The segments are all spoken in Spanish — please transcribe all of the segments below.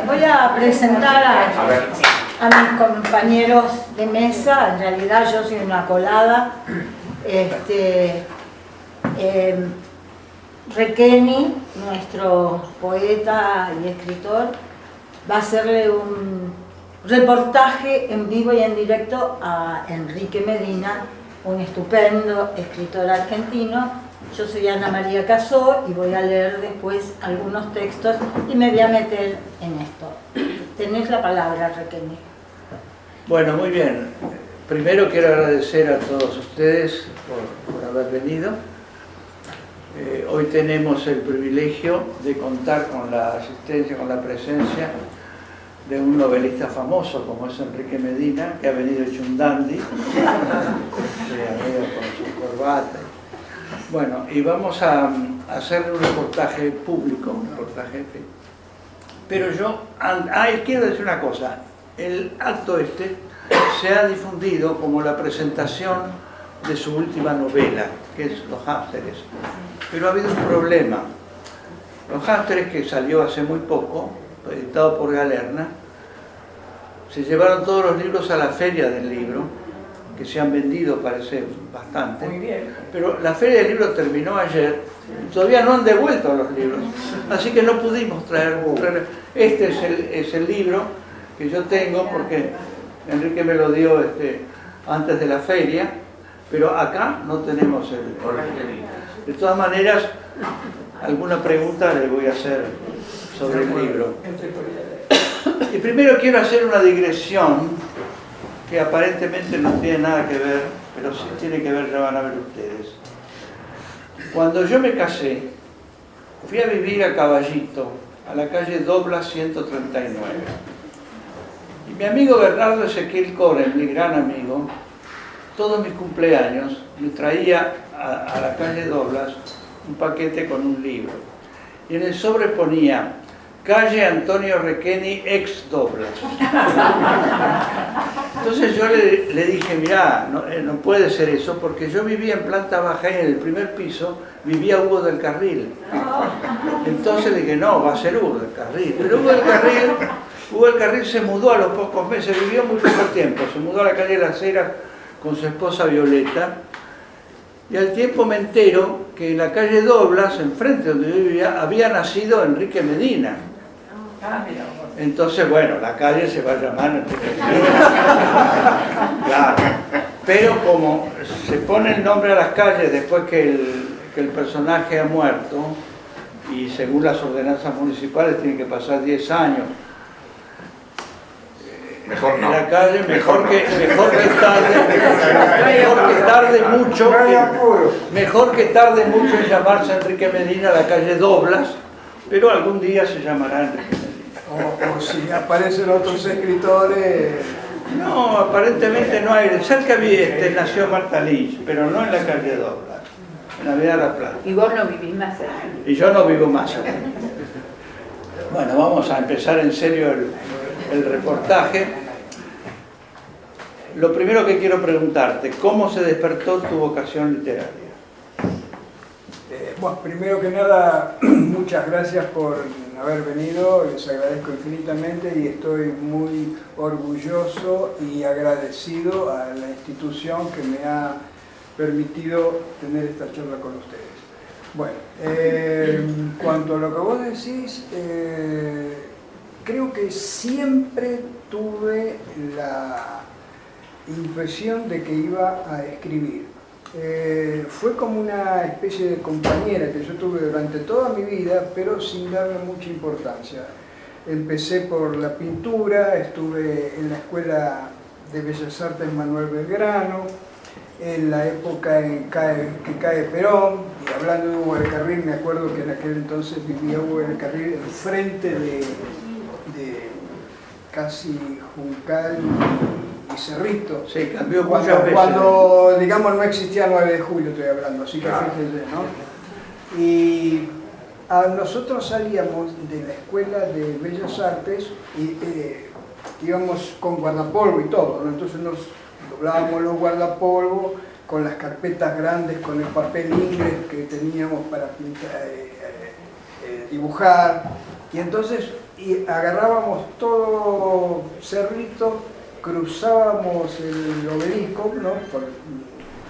voy a presentar a mis compañeros de mesa. En realidad yo soy una colada. Requeni, nuestro poeta y escritor, va a hacerle un reportaje en vivo y en directo a Enrique Medina, un estupendo escritor argentino. Yo soy Ana María Casó y voy a leer después algunos textos y me voy a meter en esto. Tenés la palabra, Requeni. Bueno, muy bien. Primero quiero agradecer a todos ustedes por haber venido. Hoy tenemos el privilegio de contar con la asistencia, con la presencia de un novelista famoso como es Enrique Medina, que ha venido hecho un dandy, con su corbata. Bueno, y vamos a hacer un reportaje público, un reportaje. Pero yo quiero decir una cosa: el acto se ha difundido como la presentación de su última novela, que es Los Hámsteres. Pero ha habido un problema. Los Hámsteres, que salió hace muy poco, editado por Galerna, se llevaron todos los libros a la feria del libro, que se han vendido, parece, bastante. Muy bien. Pero la feria del libro terminó ayer y todavía no han devuelto los libros. Así que no pudimos traer. Este es el libro que yo tengo, porque Enrique me lo dio antes de la feria, pero acá no tenemos el. De todas maneras, alguna pregunta le voy a hacer sobre el libro. Y primero quiero hacer una digresión que aparentemente no tiene nada que ver, pero sí tiene que ver, ya van a ver ustedes. Cuando yo me casé, fui a vivir a Caballito, a la calle Doblas 139. Y mi amigo Bernardo Ezequiel Coren, mi gran amigo, todos mis cumpleaños me traía a la calle Doblas un paquete con un libro. Y en el sobre ponía calle Antonio Requeni, ex Doblas. Entonces yo le dije, mirá, no puede ser eso, porque yo vivía en planta baja y en el primer piso vivía Hugo del Carril. Entonces le dije, no, va a ser Hugo del Carril. Pero Hugo del Carril se mudó a los pocos meses, vivió muy poco tiempo, se mudó a la calle Las Heras con su esposa Violeta, y al tiempo me entero que en la calle Doblas, enfrente donde yo vivía, había nacido Enrique Medina. Entonces, bueno, la calle se va a llamar Enrique Medina. Claro. Pero como se pone el nombre a las calles después que el personaje ha muerto, y según las ordenanzas municipales tiene que pasar 10 años, Mejor no. En la calle, mejor que tarde mucho en llamarse Enrique Medina la calle Doblas, pero algún día se llamará Enrique Medina. O si aparecen otros escritores. No, aparentemente no hay. Cerca nació Marta Lynch, pero no en la calle Doblas, en la Avenida La Plata. Y vos no vivís más allá. Y yo no vivo más allá. Bueno, vamos a empezar en serio el reportaje. Lo primero que quiero preguntarte, ¿cómo se despertó tu vocación literaria? Bueno, primero que nada, muchas gracias por haber venido, les agradezco infinitamente y estoy muy orgulloso y agradecido a la institución que me ha permitido tener esta charla con ustedes. Bueno, en cuanto a lo que vos decís, creo que siempre tuve la impresión de que iba a escribir. Fue como una especie de compañera que yo tuve durante toda mi vida, pero sin darle mucha importancia. Empecé por la pintura, estuve en la Escuela de Bellas Artes Manuel Belgrano, en la época en que cae Perón, y hablando de Hugo del Carril, me acuerdo que en aquel entonces vivía Hugo del Carril enfrente de casi Juncal y Cerrito. Sí, cambió muchas veces. Cuando, digamos, no existía 9 de julio, estoy hablando, así que claro. Fíjense, ¿no? Y nosotros salíamos de la Escuela de Bellas Artes y íbamos con guardapolvo y todo, ¿no? Entonces nos doblábamos los guardapolvos con las carpetas grandes, con el papel inglés que teníamos para pintar, dibujar, y entonces y agarrábamos todo Cerrito, cruzábamos el Obelisco, ¿no?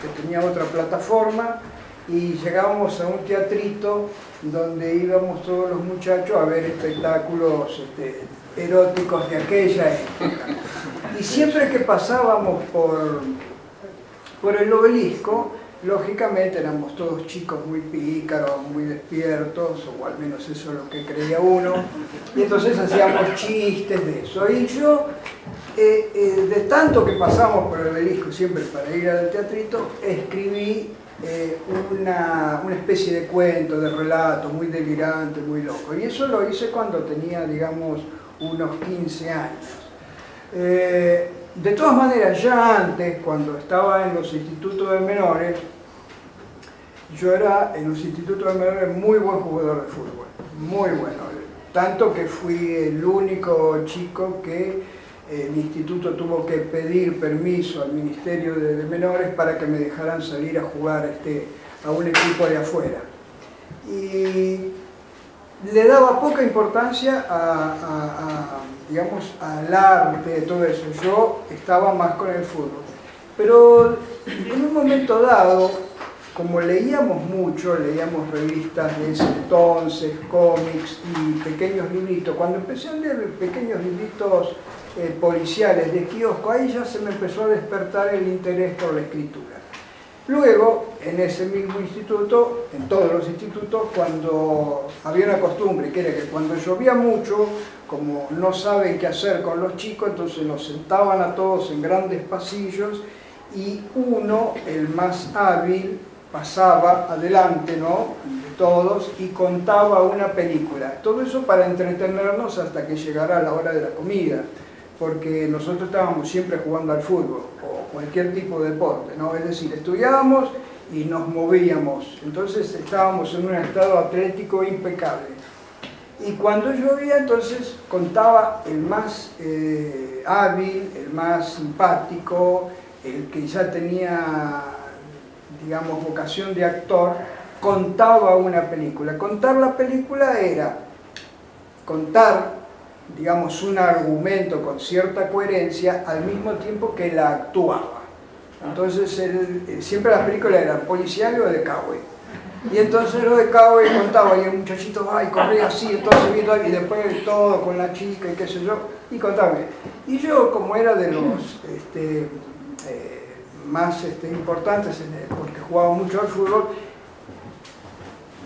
Que tenía otra plataforma, y llegábamos a un teatrito donde íbamos todos los muchachos a ver espectáculos eróticos de aquella época. Y siempre que pasábamos por el Obelisco, lógicamente éramos todos chicos muy pícaros, muy despiertos, o al menos eso es lo que creía uno, y entonces hacíamos chistes de eso. Y yo, de tanto que pasamos por el Obelisco siempre para ir al teatrito, escribí una especie de cuento, de relato, muy delirante, muy loco. Y eso lo hice cuando tenía, digamos, unos 15 años. De todas maneras, ya antes, cuando estaba en los institutos de menores, yo era en los institutos de menores muy buen jugador de fútbol, muy bueno. Tanto que fui el único chico que el instituto tuvo que pedir permiso al Ministerio de Menores para que me dejaran salir a jugar a un equipo de afuera. Y le daba poca importancia digamos, al arte, todo eso. Yo estaba más con el fútbol. Pero en un momento dado, como leíamos mucho, leíamos revistas de ese entonces, cómics y pequeños libritos, cuando empecé a leer pequeños libritos policiales de kiosco, ahí ya se me empezó a despertar el interés por la escritura. Luego, en ese mismo instituto, en todos los institutos, cuando había una costumbre, que era que cuando llovía mucho, como no saben qué hacer con los chicos, entonces nos sentaban a todos en grandes pasillos y uno, el más hábil, pasaba adelante, ¿no?, de todos y contaba una película. Todo eso para entretenernos hasta que llegara la hora de la comida, porque nosotros estábamos siempre jugando al fútbol o cualquier tipo de deporte, ¿no? Es decir, estudiábamos y nos movíamos, entonces estábamos en un estado atlético impecable. Y cuando llovía, entonces contaba el más hábil, el más simpático, el que ya tenía, digamos, vocación de actor, contaba una película. Contar la película era contar, digamos, un argumento con cierta coherencia al mismo tiempo que la actuaba. Entonces, siempre las películas eran policiales o de cowboy. Y entonces lo de cowboy contaba, y el muchachito va y corría así, entonces viendo, y después todo con la chica y qué sé yo, y contaba. Y yo, como era de los más importantes, porque jugaba mucho al fútbol,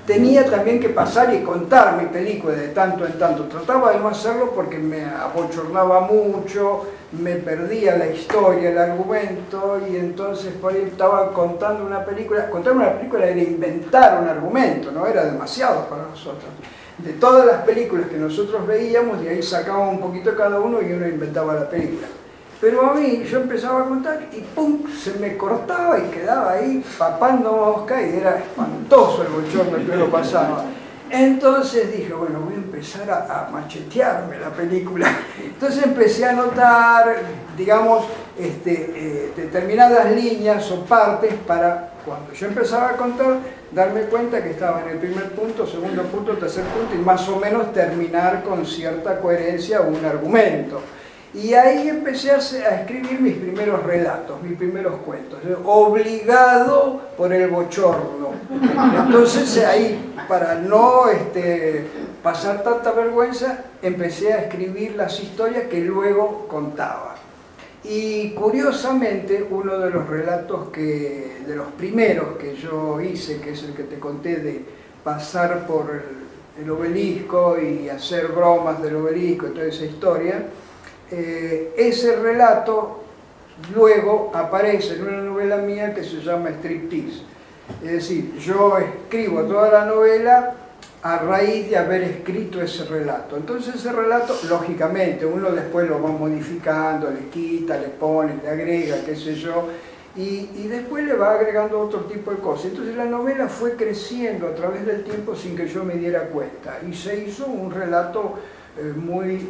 tenía también que pasar y contar mi película de tanto en tanto. Trataba de no hacerlo porque me abochornaba mucho, me perdía la historia, el argumento, y entonces por ahí estaba contando una película. Contar una película era inventar un argumento, no era demasiado para nosotros. De todas las películas que nosotros veíamos, de ahí sacábamos un poquito cada uno y uno inventaba la película. Pero a mí, yo empezaba a contar y ¡pum!, se me cortaba y quedaba ahí papando mosca y era espantoso el bochorno que lo pasaba. Entonces dije, bueno, voy a empezar a machetearme la película. Entonces empecé a anotar, digamos, determinadas líneas o partes para, cuando yo empezaba a contar, darme cuenta que estaba en el primer punto, segundo punto, tercer punto y más o menos terminar con cierta coherencia un argumento. Y ahí empecé a escribir mis primeros relatos, mis primeros cuentos, obligado por el bochorno. Entonces ahí, para no pasar tanta vergüenza, empecé a escribir las historias que luego contaba. Y curiosamente, uno de los relatos de los primeros que yo hice, que es el que te conté de pasar por el obelisco y hacer bromas del obelisco y toda esa historia, ese relato luego aparece en una novela mía que se llama Striptease. Es decir, yo escribo toda la novela a raíz de haber escrito ese relato. Entonces ese relato, lógicamente, uno después lo va modificando, le quita, le pone, le agrega, qué sé yo, y después le va agregando otro tipo de cosas. Entonces la novela fue creciendo a través del tiempo sin que yo me diera cuenta, y se hizo un relato muy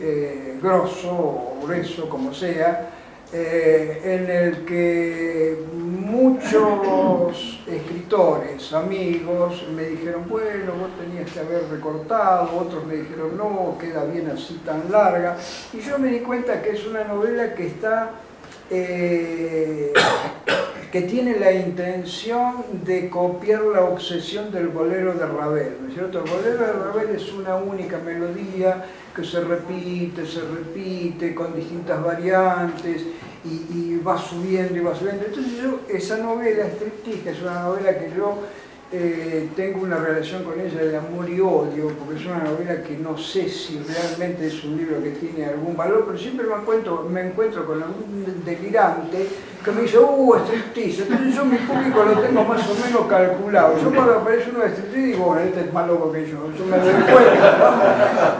grosso o grueso, como sea, en el que muchos escritores, amigos, me dijeron, bueno, vos tenías que haber recortado, otros me dijeron, no, queda bien así tan larga, y yo me di cuenta que es una novela que está, que tiene la intención de copiar la obsesión del bolero de Ravel, ¿no es cierto? El bolero de Ravel es una única melodía que se repite con distintas variantes y va subiendo y va subiendo. Entonces yo, esa novela, Striptease, que es una novela que yo tengo una relación con ella de amor y odio, porque es una novela que no sé si realmente es un libro que tiene algún valor, pero siempre me encuentro con algún delirante que me dice, Striptease. Entonces yo mi público lo tengo más o menos calculado. Yo cuando aparece uno de Striptease digo, bueno, este es más loco que yo me doy cuenta, ¿no?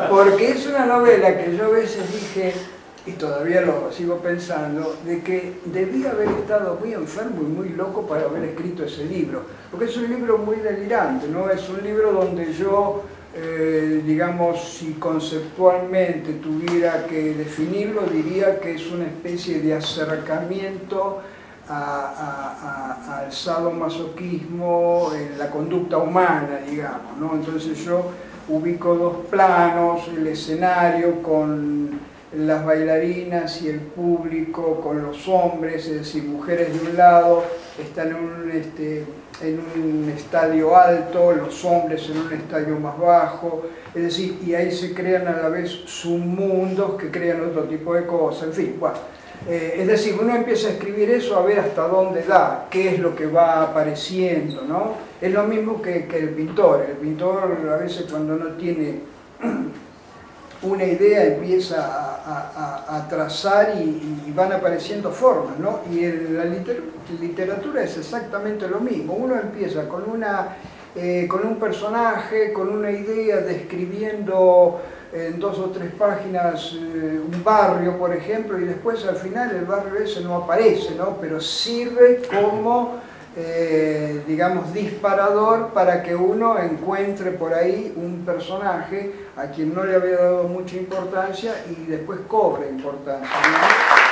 Porque es una novela que yo a veces dije, y todavía lo sigo pensando, de que debía haber estado muy enfermo y muy loco para haber escrito ese libro, porque es un libro muy delirante, ¿no? Es un libro donde yo, digamos, si conceptualmente tuviera que definirlo, diría que es una especie de acercamiento al sadomasoquismo en la conducta humana, digamos, ¿no? Entonces yo ubico dos planos, el escenario con las bailarinas y el público con los hombres, es decir, mujeres de un lado están en un estadio alto, los hombres en un estadio más bajo, es decir, y ahí se crean a la vez submundos que crean otro tipo de cosas, en fin, bueno. Es decir, uno empieza a escribir eso a ver hasta dónde da, qué es lo que va apareciendo, ¿no? Es lo mismo que el pintor a veces cuando no tiene una idea empieza a trazar y van apareciendo formas, ¿no? Y en la literatura es exactamente lo mismo. Uno empieza con un personaje, con una idea, describiendo en 2 o 3 páginas un barrio, por ejemplo, y después al final el barrio ese no aparece, ¿no? Pero sirve como digamos, disparador para que uno encuentre por ahí un personaje a quien no le había dado mucha importancia y después cobre importancia, ¿no?